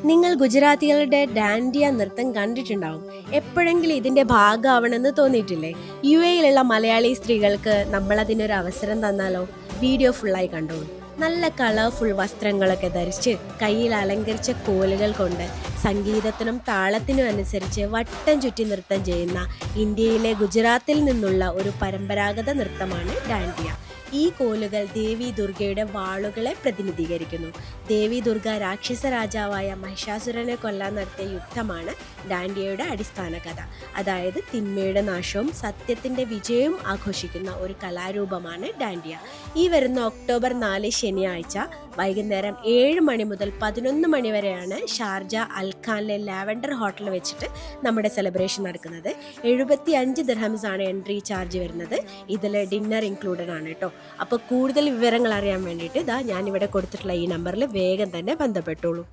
നിങ്ങൾ ഗുജറാത്തികളുടെ ഡാൻഡിയ നൃത്തം കണ്ടിട്ടുണ്ടാവും. എപ്പോഴെങ്കിലും ഇതിന്റെ ഭാഗമാവണമെന്ന് തോന്നിയിട്ടില്ലേ? യുഎയിലുള്ള മലയാളി സ്ത്രീകൾക്ക് നമ്മൾ അതിനൊരു അവസരം തന്നാലോ? വീഡിയോ ഫുള്ളായി കണ്ടോളൂ. നല്ല കളർഫുൾ വസ്ത്രങ്ങളൊക്കെ ധരിച്ച് കയ്യിൽ അലങ്കരിച്ച കോലുകൾ കൊണ്ട് സംഗീതത്തിനും താളത്തിനും അനുസരിച്ച് വട്ടം ചുറ്റി നൃത്തം ചെയ്യുന്ന ഇന്ത്യയിലെ ഗുജറാത്തിൽ നിന്നുള്ള ഒരു പരമ്പരാഗത നൃത്തമാണ് ഡാൻഡിയ. ഈ കോലുകൾ ദേവി ദുർഗയുടെ വാളുകളെ പ്രതിനിധീകരിക്കുന്നു. ദേവി ദുർഗ രാക്ഷസ രാജാവായ മഹിഷാസുരനെ കൊല്ലാൻ നടത്തിയ യുദ്ധമാണ് ഡാൻഡിയയുടെ അടിസ്ഥാന കഥ. അതായത് തിന്മയുടെ നാശവും സത്യത്തിൻ്റെ വിജയവും ആഘോഷിക്കുന്ന ഒരു കലാരൂപമാണ് ഡാൻഡിയ. ഈ വരുന്ന ഒക്ടോബർ 4 ശനിയാഴ്ച വൈകുന്നേരം 7 മണി മുതൽ 11 മണി വരെയാണ് ഷാർജ അൽഖാനിലെ ലാവൻഡർ ഹോട്ടൽ വെച്ചിട്ട് നമ്മുടെ സെലിബ്രേഷൻ നടക്കുന്നത്. 75 ദിർഹംസ് ആണ് എൻട്രി ചാർജ് വരുന്നത്. ഇതിൽ ഡിന്നർ ഇൻക്ലൂഡഡ് ആണ് കേട്ടോ. അപ്പോൾ കൂടുതൽ വിവരങ്ങൾ അറിയാൻ വേണ്ടിയിട്ട് ഞാനിവിടെ കൊടുത്തിട്ടുള്ള ഈ നമ്പറിൽ വേഗം തന്നെ ബന്ധപ്പെട്ടോളൂ.